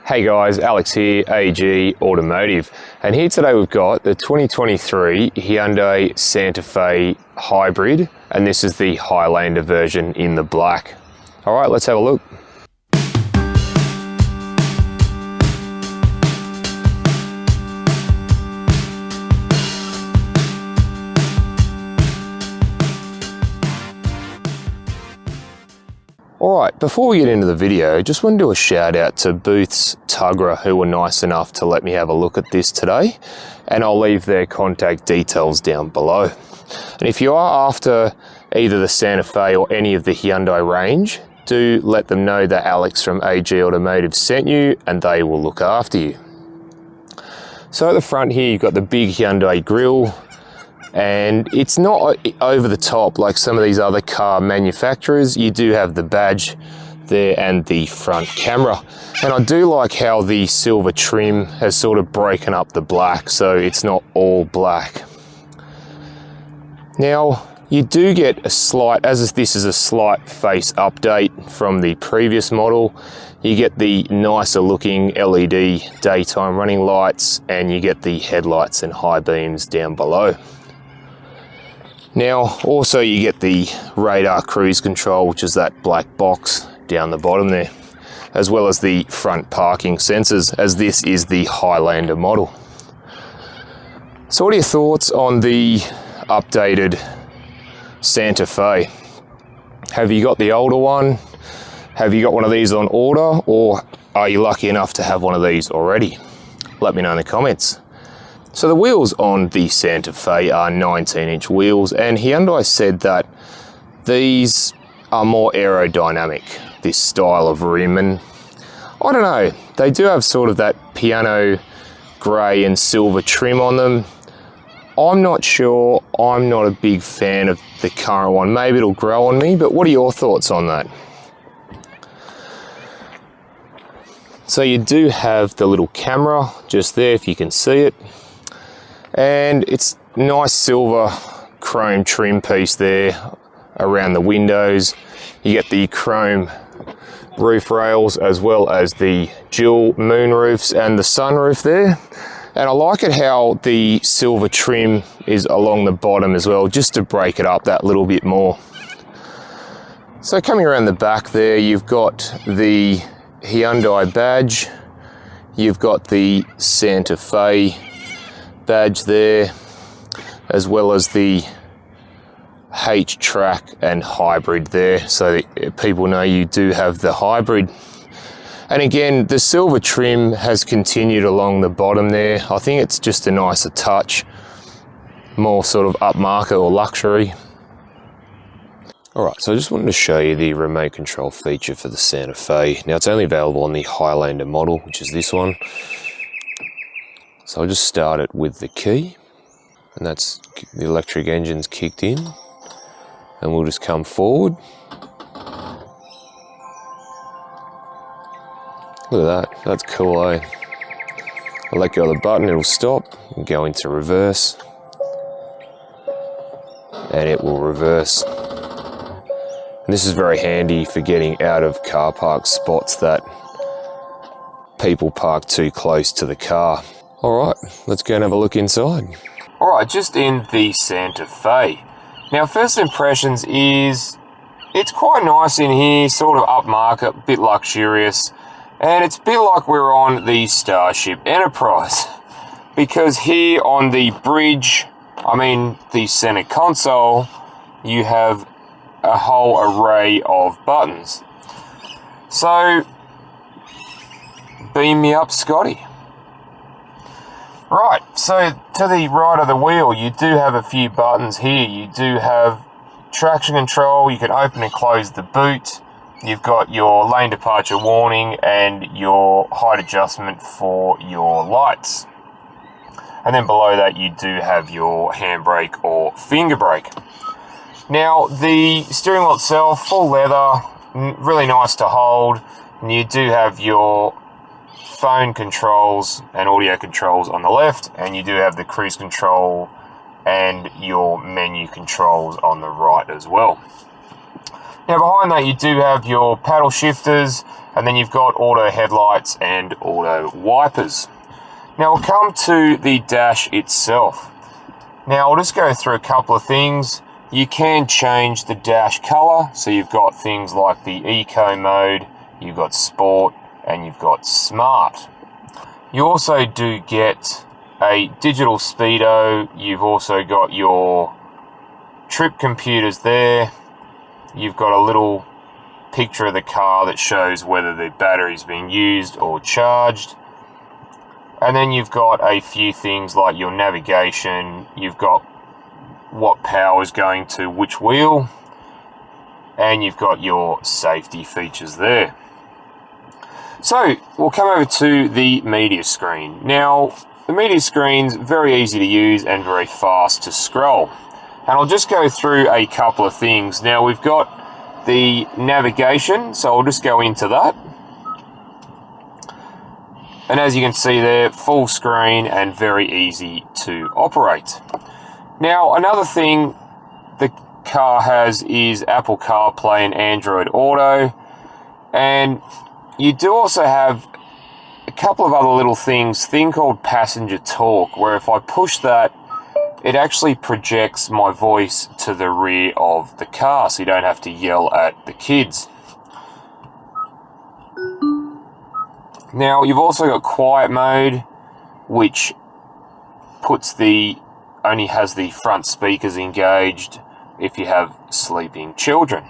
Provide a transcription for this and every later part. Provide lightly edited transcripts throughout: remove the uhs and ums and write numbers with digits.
Hey guys, Alex here, AG Automotive, and here today we've got the 2023 Hyundai Santa Fe Hybrid, and this is the Highlander version in the black. All right, let's have a look. Alright, before we get into the video, just want to do a shout out to Booth's Tuggerah, who were nice enough to let me have a look at this today, and I'll leave their contact details down below. And if you are after either the Santa Fe or any of the Hyundai range, do let them know that Alex from AG Automotive sent you, and they will look after you. So at the front here, you've got the big Hyundai grille, and it's not over the top like some of these other car manufacturers. You do have the badge there and the front camera. And I do like how the silver trim has sort of broken up the black, so it's not all black. Now, you do get a slight, as this is a slight face update from the previous model, you get the nicer looking LED daytime running lights, and you get the headlights and high beams down below. Now, also you get the radar cruise control, which is that black box down the bottom there, as well as the front parking sensors, as this is the Highlander model. So what are your thoughts on the updated Santa Fe? Have you got the older one? Have you got one of these on order, or are you lucky enough to have one of these already? Let me know in the comments. So the wheels on the Santa Fe are 19-inch wheels, and Hyundai said that these are more aerodynamic, this style of rim, and I don't know, they do have sort of that piano grey and silver trim on them. I'm not sure, I'm not a big fan of the current one. Maybe it'll grow on me, but what are your thoughts on that? So you do have the little camera just there, if you can see it. And it's nice silver chrome trim piece there around the windows. You get the chrome roof rails, as well as the dual moon roofs and the sunroof there. And I like it how the silver trim is along the bottom as well, just to break it up that little bit more. So coming around the back there, you've got the Hyundai badge, you've got the Santa Fe badge there, as well as the H-Track and hybrid there, so that people know you do have the hybrid. And again, the silver trim has continued along the bottom there. I think it's just a nicer touch, more sort of upmarket or luxury. Alright, so I just wanted to show you the remote control feature for the Santa Fe. Now, it's only available on the Highlander model, which is this one. So I'll just start it with the key, and that's the electric engine's kicked in, and we'll just come forward. Look at that, that's cool, eh? I'll let go of the button, it'll stop and go into reverse, and it will reverse. And this is very handy for getting out of car park spots that people park too close to the car. Alright, let's go and have a look inside. Alright, just in the Santa Fe. Now, first impressions is it's quite nice in here, sort of upmarket, a bit luxurious. And it's a bit like we're on the Starship Enterprise. Because here on the bridge, the center console, you have a whole array of buttons. So, beam me up, Scotty. Right, so to the right of the wheel, you do have a few buttons here. You do have traction control, you can open and close the boot. You've got your lane departure warning and your height adjustment for your lights. And then below that, you do have your handbrake or finger brake. Now, the steering wheel itself, full leather, really nice to hold. And you do have your phone controls and audio controls on the left, and you do have the cruise control and your menu controls on the right as well. Now behind that, you do have your paddle shifters And then you've got auto headlights and auto wipers. Now we'll come to the dash itself. Now I'll just go through a couple of things. You can change the dash color, so you've got things like the eco mode, you've got sport, and you've got smart. You also do get a digital speedo. You've also got your trip computers there. You've got a little picture of the car that shows whether the battery's being used or charged. And then you've got a few things like your navigation. You've got what power is going to which wheel, and you've got your safety features there. So we'll come over to the media screen. Now the media screen's very easy to use and very fast to scroll, and I'll just go through a couple of things. Now we've got the navigation, so I'll just go into that. And as you can see there, full screen and very easy to operate. Now, another thing the car has is Apple CarPlay and Android Auto. And you do also have a couple of other little things, thing called Passenger Talk, where if I push that, it actually projects my voice to the rear of the car, so you don't have to yell at the kids. Now, you've also got quiet mode, which only has the front speakers engaged if you have sleeping children.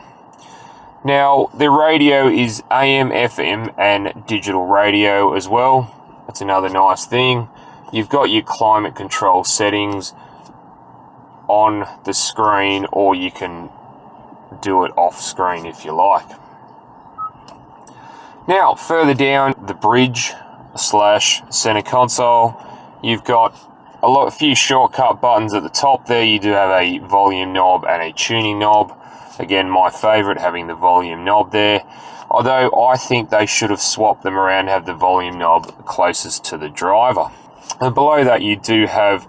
Now, the radio is AM, FM, and digital radio as well. That's another nice thing. You've got your climate control settings on the screen, or you can do it off screen if you like. Now, further down the bridge / center console, you've got a few shortcut buttons at the top there. You do have a volume knob and a tuning knob. Again, my favorite, having the volume knob there. Although I think they should have swapped them around and have the volume knob closest to the driver. And below that, you do have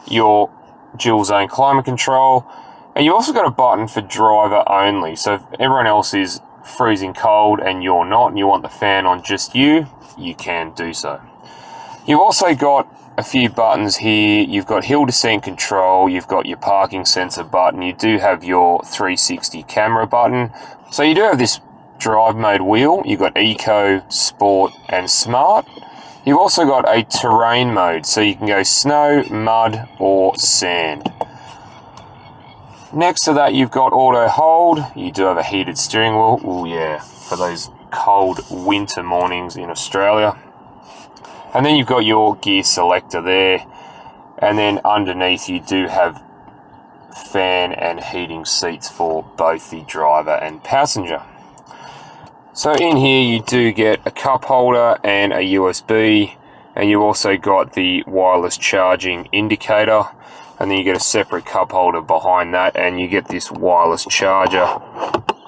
your dual zone climate control. And you also got a button for driver only. So if everyone else is freezing cold and you're not, and you want the fan on just you can do so. You've also got a few buttons here. You've got hill descent control, you've got your parking sensor button, you do have your 360 camera button. So you do have this drive mode wheel. You've got eco, sport, and smart. You've also got a terrain mode, so you can go snow, mud, or sand. Next to that, you've got auto hold. You do have a heated steering wheel. Oh yeah, for those cold winter mornings in Australia. And then you've got your gear selector there. And then underneath, you do have fan and heating seats for both the driver and passenger. So in here, you do get a cup holder and a USB. And you also got the wireless charging indicator. And then you get a separate cup holder behind that, and you get this wireless charger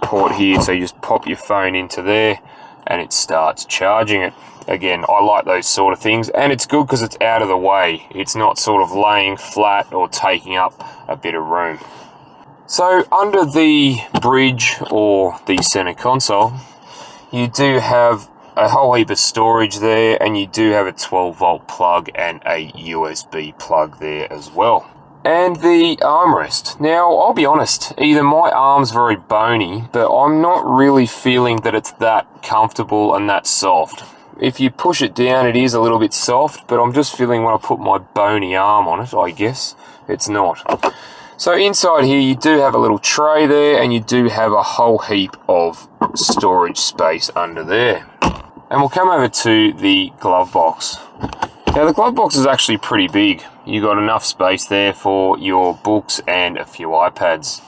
port here, so you just pop your phone into there and it starts charging it. Again, I like those sort of things, and it's good because it's out of the way. It's not sort of laying flat or taking up a bit of room. So under the bridge or the center console, you do have a whole heap of storage there, and you do have a 12-volt plug and a USB plug there as well. And the armrest. Now, I'll be honest, either my arm's very bony, but I'm not really feeling that it's that comfortable and that soft. If you push it down, it is a little bit soft, but I'm just feeling when I put my bony arm on it, I guess, it's not. So inside here, you do have a little tray there, and you do have a whole heap of storage space under there. And we'll come over to the glove box. Now, the glove box is actually pretty big. You've got enough space there for your books and a few iPads.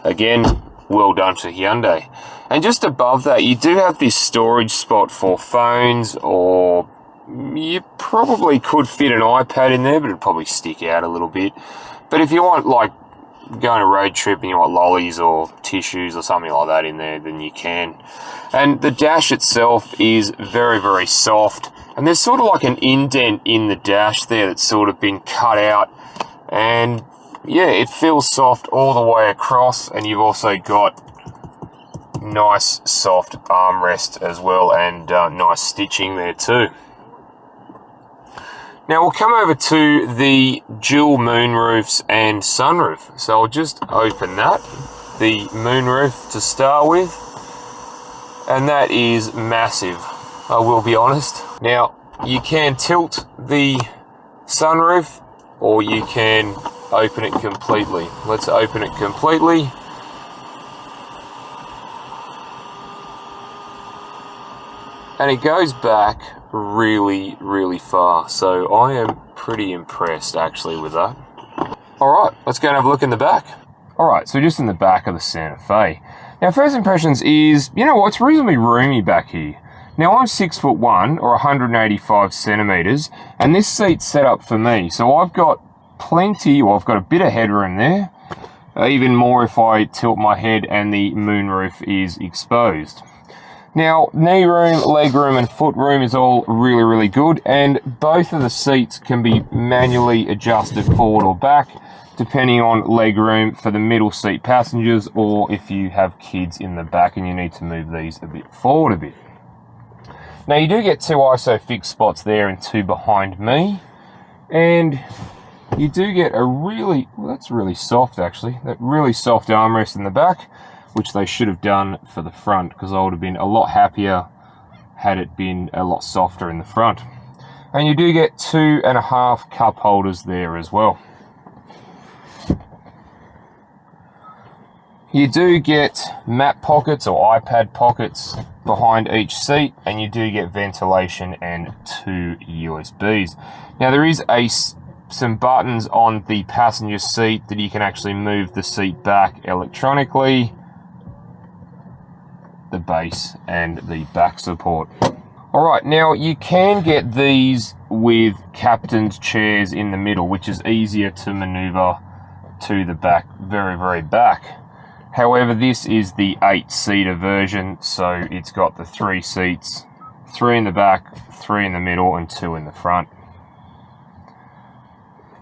Again, well done to Hyundai. And just above that, you do have this storage spot for phones, or you probably could fit an iPad in there, but it'd probably stick out a little bit. But if you want, like, going on a road trip and you want lollies or tissues or something like that in there, then you can. And the dash itself is very, very soft. And there's sort of like an indent in the dash there that's sort of been cut out. And yeah, it feels soft all the way across. And you've also got nice soft armrest as well, and nice stitching there too. Now we'll come over to the dual moonroofs and sunroof. So I'll just open that, the moonroof to start with, and that is massive, I will be honest. Now you can tilt the sunroof or you can open it completely. Let's open it completely. And it goes back really, really far. So I am pretty impressed actually with that. All right, let's go and have a look in the back. All right, so just in the back of the Santa Fe. Now, first impressions is, you know what, it's reasonably roomy back here. Now, I'm 6'1" or 185 centimeters, and this seat's set up for me. So I've got plenty, well, I've got a bit of headroom there. Even more if I tilt my head and the moonroof is exposed. Now, knee room, leg room, and foot room is all really, really good, and both of the seats can be manually adjusted forward or back, depending on leg room for the middle seat passengers, or if you have kids in the back and you need to move these a bit forward a bit. Now, you do get two ISOFIX spots there and two behind me, and you do get a really, well, that's really soft actually, that really soft armrest in the back, which they should have done for the front, because I would have been a lot happier had it been a lot softer in the front. And you do get 2.5 cup holders there as well. You do get map pockets or iPad pockets behind each seat, and you do get ventilation and 2 USBs. Now there is some buttons on the passenger seat that you can actually move the seat back electronically, the base and the back support. All right, now you can get these with captain's chairs in the middle, which is easier to maneuver to the back, very, very back. However, this is the 8-seater version, so it's got the 3 seats, 3 in the back, 3 in the middle, and 2 in the front.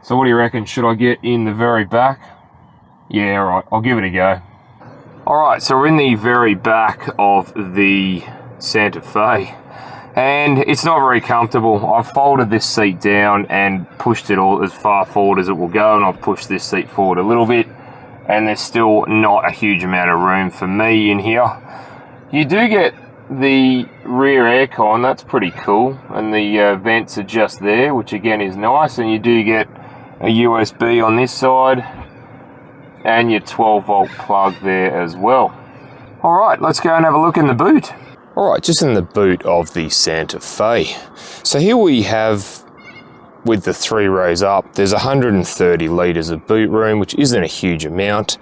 So what do you reckon? Should I get in the very back? Yeah, all right, I'll give it a go. All right, so we're in the very back of the Santa Fe, and it's not very comfortable. I've folded this seat down and pushed it all as far forward as it will go, and I've pushed this seat forward a little bit, and there's still not a huge amount of room for me in here. You do get the rear aircon, that's pretty cool, and the vents are just there, which again is nice, and you do get a USB on this side, and your 12-volt plug there as well. All right, let's go and have a look in the boot. All right, just in the boot of the Santa Fe. So here we have, with the 3 rows up, there's 130 litres of boot room, which isn't a huge amount.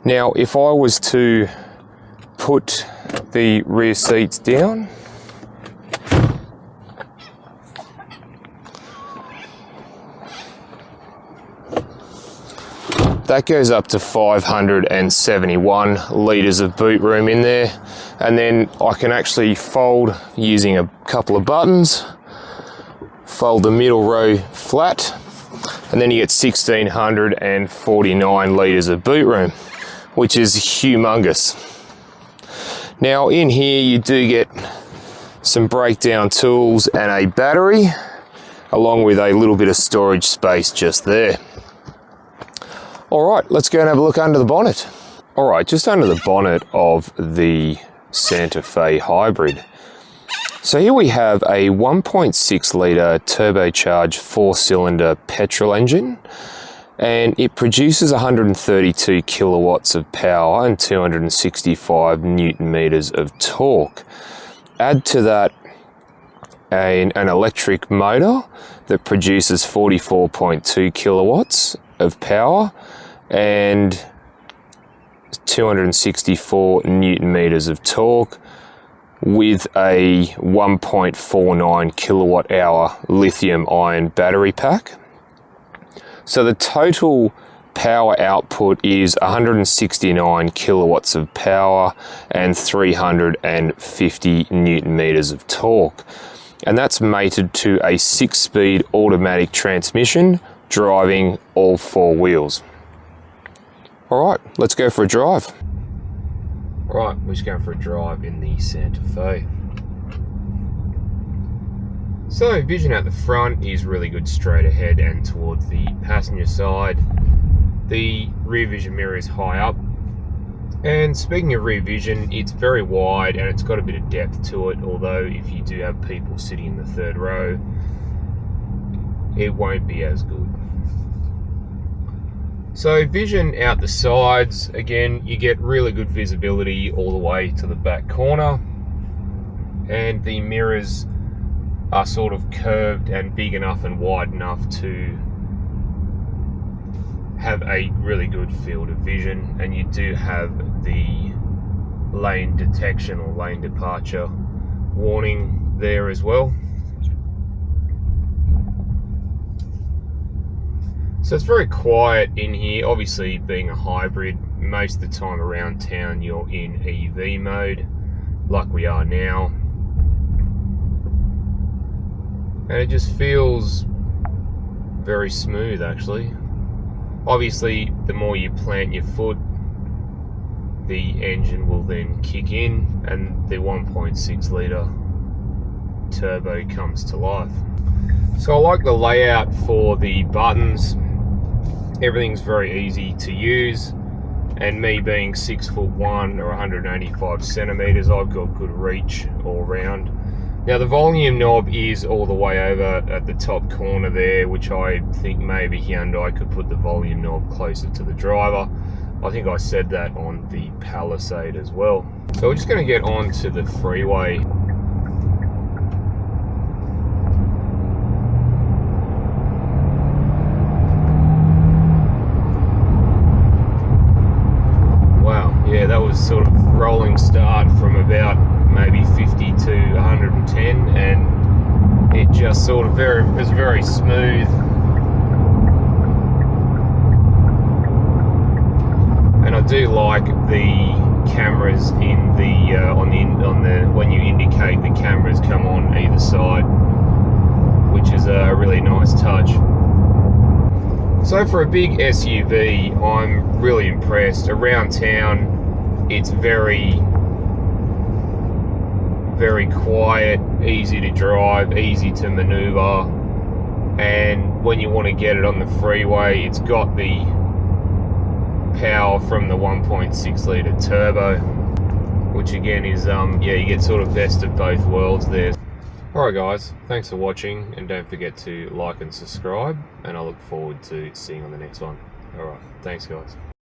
Now, if I was to put the rear seats down, that goes up to 571 litres of boot room in there, and then I can actually fold using a couple of buttons, fold the middle row flat, and then you get 1649 litres of boot room, which is humongous. Now in here you do get some breakdown tools and a battery, along with a little bit of storage space just there. All right, let's go and have a look under the bonnet. All right, just under the bonnet of the Santa Fe Hybrid. So here we have a 1.6 litre turbocharged 4-cylinder petrol engine, and it produces 132 kilowatts of power and 265 newton meters of torque. Add to that an electric motor that produces 44.2 kilowatts of power and 264 newton meters of torque, with a 1.49 kilowatt hour lithium ion battery pack. So the total power output is 169 kilowatts of power and 350 newton meters of torque. And that's mated to a 6-speed automatic transmission driving all 4 wheels. All right, let's go for a drive. Right, we're just going for a drive in the Santa Fe. So vision at the front is really good straight ahead and towards the passenger side. The rear vision mirror is high up. And speaking of rear vision, it's very wide and it's got a bit of depth to it, although if you do have people sitting in the third row, it won't be as good. So vision out the sides, again, you get really good visibility all the way to the back corner, and the mirrors are sort of curved and big enough and wide enough to have a really good field of vision, and you do have the lane detection or lane departure warning there as well. So it's very quiet in here. Obviously, being a hybrid, most of the time around town you're in EV mode, like we are now. And it just feels very smooth, actually. Obviously, the more you plant your foot, the engine will then kick in and the 1.6 litre turbo comes to life. So I like the layout for the buttons. Everything's very easy to use, and me being 6'1" or 185 centimeters, I've got good reach all round. Now the volume knob is all the way over at the top corner there, which I think maybe Hyundai could put the volume knob closer to the driver. I think I said that on the Palisade as well. So we're just going to get onto the freeway. Yeah, that was sort of rolling start from about maybe 50 to 110, and it just sort of was very smooth. And I do like the cameras in the when you indicate, the cameras come on either side, which is a really nice touch. So for a big SUV, I'm really impressed. Around town, it's very, very quiet, easy to drive, easy to maneuver. And when you want to get it on the freeway, it's got the power from the 1.6 litre turbo, which again is, yeah, you get sort of best of both worlds there. Alright guys, thanks for watching, and don't forget to like and subscribe, and I look forward to seeing you on the next one. Alright, thanks guys.